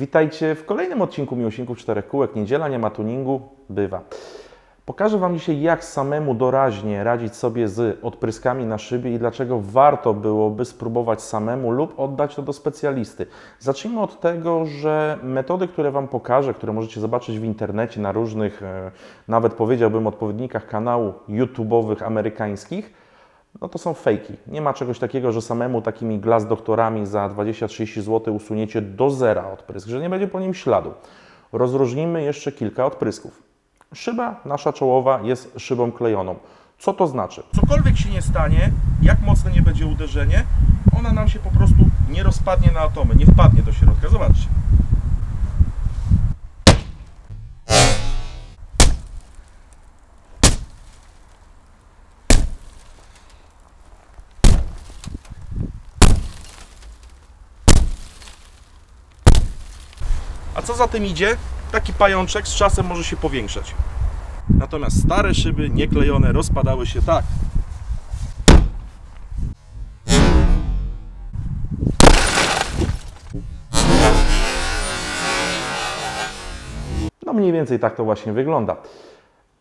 Witajcie w kolejnym odcinku Miłośników Czterech Kółek. Niedziela, nie ma tuningu, bywa. Pokażę Wam dzisiaj, jak samemu doraźnie radzić sobie z odpryskami na szybie i dlaczego warto byłoby spróbować samemu lub oddać to do specjalisty. Zacznijmy od tego, że metody, które Wam pokażę, które możecie zobaczyć w internecie na różnych, nawet powiedziałbym, odpowiednikach kanałów YouTube'owych amerykańskich, no to są fejki. Nie ma czegoś takiego, że samemu takimi glass doktorami za 20-30 zł usuniecie do zera odprysk, że nie będzie po nim śladu. Rozróżnimy jeszcze kilka odprysków. Szyba nasza czołowa jest szybą klejoną. Co to znaczy? Cokolwiek się nie stanie, jak mocne nie będzie uderzenie, ona nam się po prostu nie rozpadnie na atomy, nie wpadnie do środka. Zobaczcie. A co za tym idzie? Taki pajączek z czasem może się powiększać. Natomiast stare szyby, nieklejone, rozpadały się tak. No mniej więcej tak to właśnie wygląda.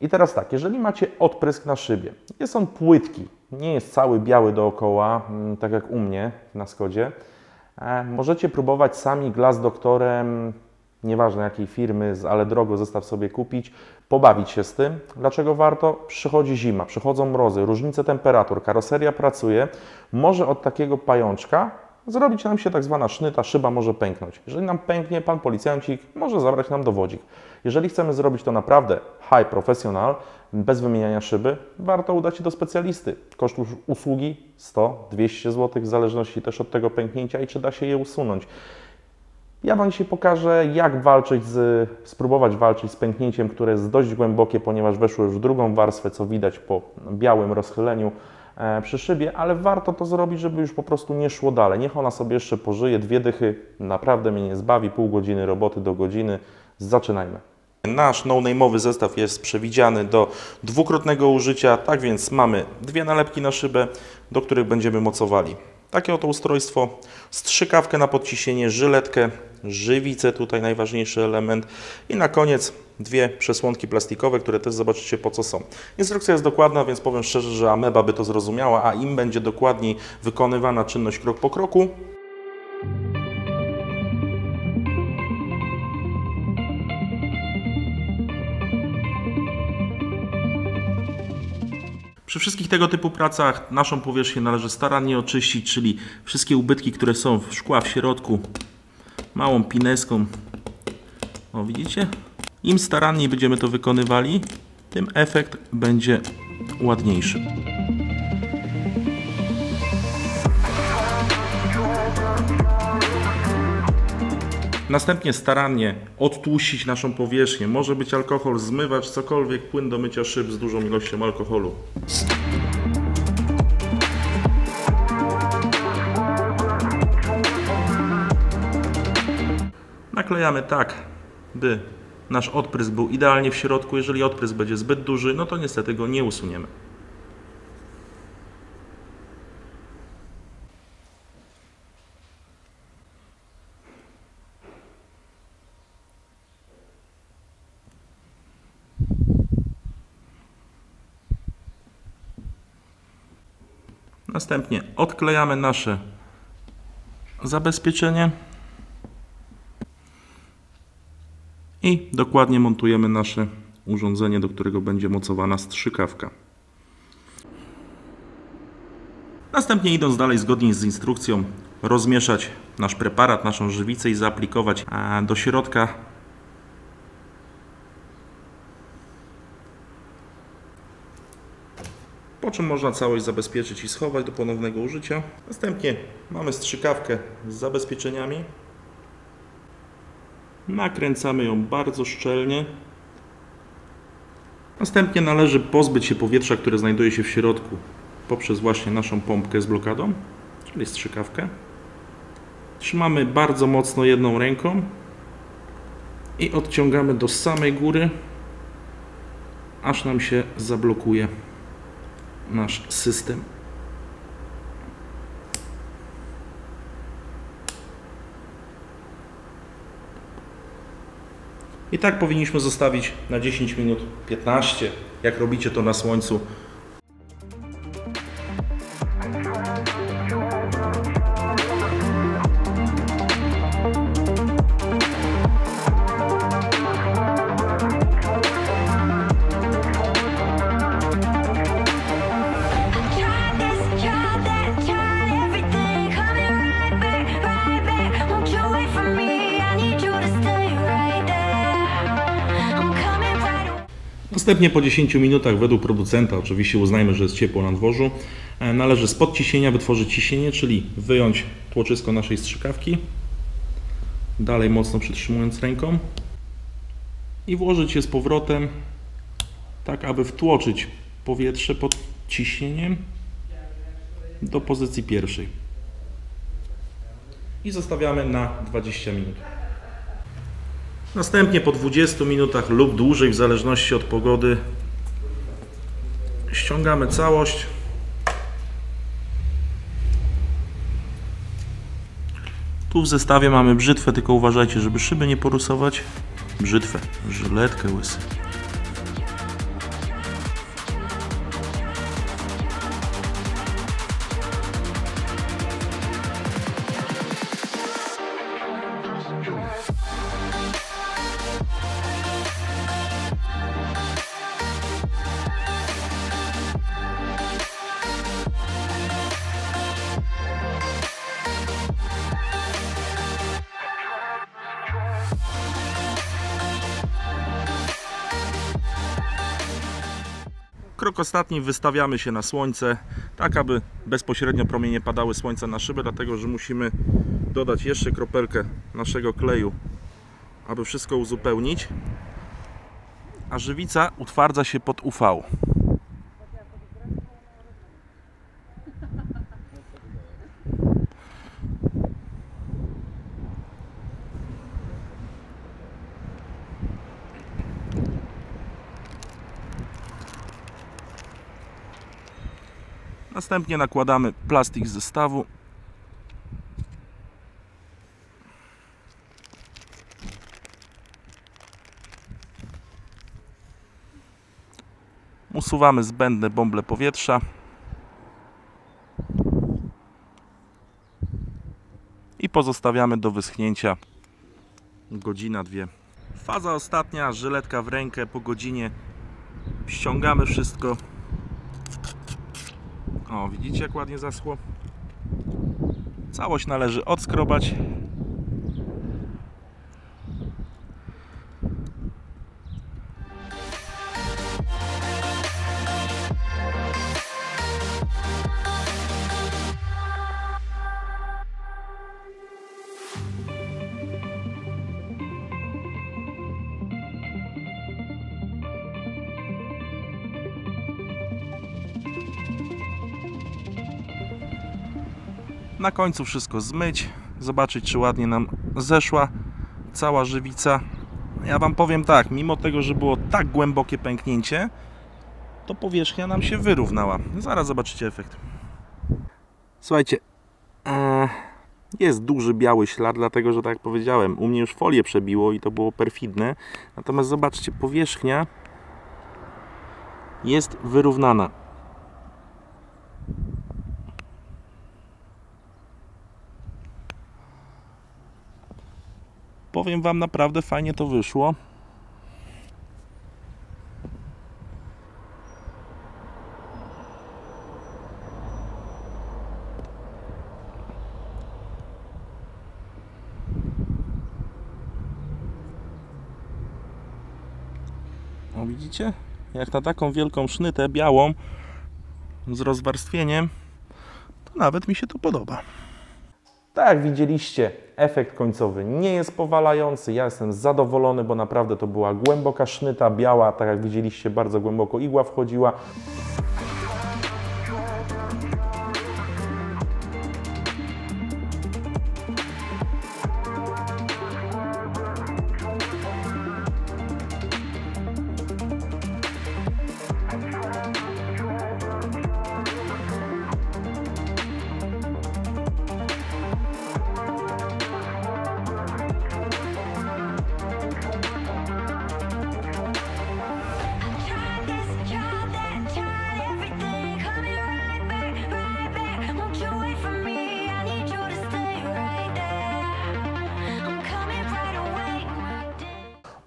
I teraz tak, jeżeli macie odprysk na szybie, jest on płytki, nie jest cały biały dookoła, tak jak u mnie na Skodzie, możecie próbować sami glass doktorem, nieważne jakiej firmy, ale drogo zestaw sobie kupić, pobawić się z tym. Dlaczego warto? Przychodzi zima, przychodzą mrozy, różnice temperatur, karoseria pracuje, może od takiego pajączka zrobić nam się tak zwana sznyta, szyba może pęknąć. Jeżeli nam pęknie, pan policjancik może zabrać nam dowodzik. Jeżeli chcemy zrobić to naprawdę high professional, bez wymieniania szyby, warto udać się do specjalisty. Koszt usługi 100-200 zł, w zależności też od tego pęknięcia i czy da się je usunąć. Ja Wam dzisiaj pokażę, jak spróbować walczyć z pęknięciem, które jest dość głębokie, ponieważ weszło już w drugą warstwę, co widać po białym rozchyleniu przy szybie, ale warto to zrobić, żeby już po prostu nie szło dalej. Niech ona sobie jeszcze pożyje, 2 dychy, naprawdę mnie nie zbawi, pół godziny roboty do godziny. Zaczynajmy. Nasz no-name'owy zestaw jest przewidziany do dwukrotnego użycia, tak więc mamy 2 nalepki na szybę, do których będziemy mocowali. Takie oto ustrojstwo, strzykawkę na podciśnienie, żyletkę, żywicę, tutaj najważniejszy element i na koniec 2 przesłonki plastikowe, które też zobaczycie po co są. Instrukcja jest dokładna, więc powiem szczerze, że ameba by to zrozumiała, a im będzie dokładniej wykonywana czynność krok po kroku, przy wszystkich tego typu pracach naszą powierzchnię należy starannie oczyścić, czyli wszystkie ubytki, które są w szkła w środku, małą pineską. O, widzicie? Im staranniej będziemy to wykonywali, tym efekt będzie ładniejszy. Następnie starannie odtłuścić naszą powierzchnię. Może być alkohol, zmywacz, cokolwiek, płyn do mycia szyb z dużą ilością alkoholu. Naklejamy tak, by nasz odprysk był idealnie w środku. Jeżeli odprysk będzie zbyt duży, no to niestety go nie usuniemy. Następnie odklejamy nasze zabezpieczenie i dokładnie montujemy nasze urządzenie, do którego będzie mocowana strzykawka. Następnie, idąc dalej zgodnie z instrukcją, rozmieszać nasz preparat, naszą żywicę i zaaplikować do środka. Po czym można całość zabezpieczyć i schować do ponownego użycia. Następnie mamy strzykawkę z zabezpieczeniami. Nakręcamy ją bardzo szczelnie. Następnie należy pozbyć się powietrza, które znajduje się w środku poprzez właśnie naszą pompkę z blokadą, czyli strzykawkę. Trzymamy bardzo mocno jedną ręką i odciągamy do samej góry, aż nam się zablokuje nasz system. I tak powinniśmy zostawić na 10 minut, 15, jak robicie to na słońcu. Następnie po 10 minutach, według producenta, oczywiście uznajmy, że jest ciepło na dworzu, należy spod ciśnienia wytworzyć ciśnienie, czyli wyjąć tłoczysko naszej strzykawki, dalej mocno przytrzymując ręką i włożyć je z powrotem, tak aby wtłoczyć powietrze pod ciśnieniem do pozycji pierwszej. I zostawiamy na 20 minut. Następnie po 20 minutach lub dłużej, w zależności od pogody, ściągamy całość. Tu w zestawie mamy brzytwę, tylko uważajcie, żeby szyby nie porysować. Brzytwę, żyletkę łysy. Krok ostatni, wystawiamy się na słońce, tak aby bezpośrednio promienie padały słońca na szybę, dlatego że musimy dodać jeszcze kropelkę naszego kleju, aby wszystko uzupełnić, a żywica utwardza się pod UV. Następnie nakładamy plastik z zestawu. Usuwamy zbędne bąble powietrza. I pozostawiamy do wyschnięcia godzina, dwie. Faza ostatnia, żyletka w rękę. Po godzinie ściągamy wszystko. O, widzicie, jak ładnie zaschło? Całość należy odskrobać. Na końcu wszystko zmyć, zobaczyć, czy ładnie nam zeszła cała żywica. Ja Wam powiem tak, mimo tego, że było tak głębokie pęknięcie, to powierzchnia nam się wyrównała. Zaraz zobaczycie efekt. Słuchajcie, jest duży biały ślad, dlatego że tak jak powiedziałem, u mnie już folię przebiło i to było perfidne. Natomiast zobaczcie, powierzchnia jest wyrównana. Powiem Wam, naprawdę fajnie to wyszło. O, widzicie? Jak na taką wielką sznytę białą z rozwarstwieniem, to nawet mi się to podoba. Tak jak widzieliście, efekt końcowy nie jest powalający. Ja jestem zadowolony, bo naprawdę to była głęboka sznyta, biała, tak jak widzieliście, bardzo głęboko igła wchodziła.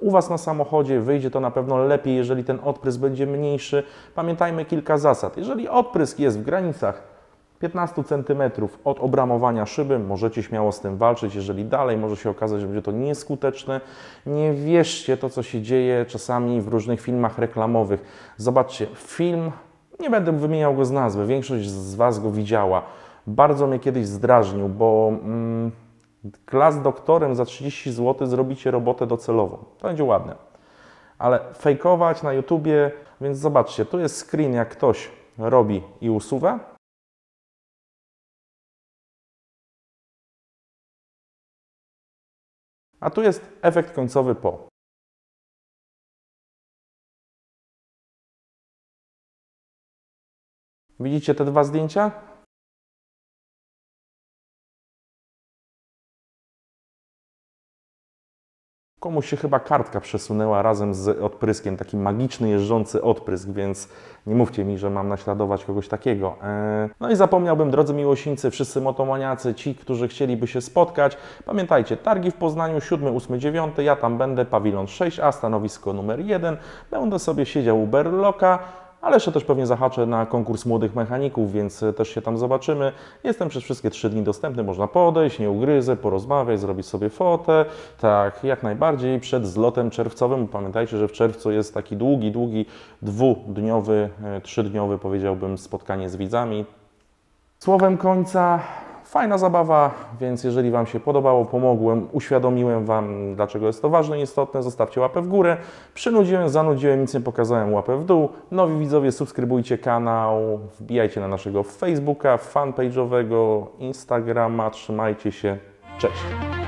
u Was na samochodzie, wyjdzie to na pewno lepiej, jeżeli ten odprysk będzie mniejszy. Pamiętajmy kilka zasad. Jeżeli odprysk jest w granicach 15 cm od obramowania szyby, możecie śmiało z tym walczyć. Jeżeli dalej może się okazać, że będzie to nieskuteczne, nie wierzcie to, co się dzieje czasami w różnych filmach reklamowych. Zobaczcie, film, nie będę wymieniał go z nazwy, większość z Was go widziała. Bardzo mnie kiedyś zdrażnił, bo Glass Doktorem za 30 zł zrobicie robotę docelową. To będzie ładne. Ale fejkować na YouTubie, więc zobaczcie, tu jest screen, jak ktoś robi i usuwa. A tu jest efekt końcowy po. Widzicie te dwa zdjęcia? Komuś się chyba kartka przesunęła razem z odpryskiem, taki magiczny, jeżdżący odprysk, więc nie mówcie mi, że mam naśladować kogoś takiego. No i zapomniałbym, drodzy miłośnicy, wszyscy motomaniacy, ci, którzy chcieliby się spotkać. Pamiętajcie, targi w Poznaniu 7, 8, 9, ja tam będę, pawilon 6A, stanowisko numer 1. Będę sobie siedział u Berlocka, ale jeszcze też pewnie zahaczę na konkurs młodych mechaników, więc też się tam zobaczymy. Jestem przez wszystkie 3 dni dostępny, można podejść, nie ugryzę, porozmawiać, zrobić sobie fotę. Tak, jak najbardziej przed zlotem czerwcowym. Pamiętajcie, że w czerwcu jest taki długi, dwudniowy, 3-dniowy, powiedziałbym, spotkanie z widzami. Słowem końca, fajna zabawa, więc jeżeli Wam się podobało, pomogłem, uświadomiłem Wam, dlaczego jest to ważne i istotne, zostawcie łapę w górę. Przynudziłem, zanudziłem, nic nie pokazałem, łapę w dół. Nowi widzowie, subskrybujcie kanał, wbijajcie na naszego Facebooka, fanpage'owego, Instagrama, trzymajcie się, cześć!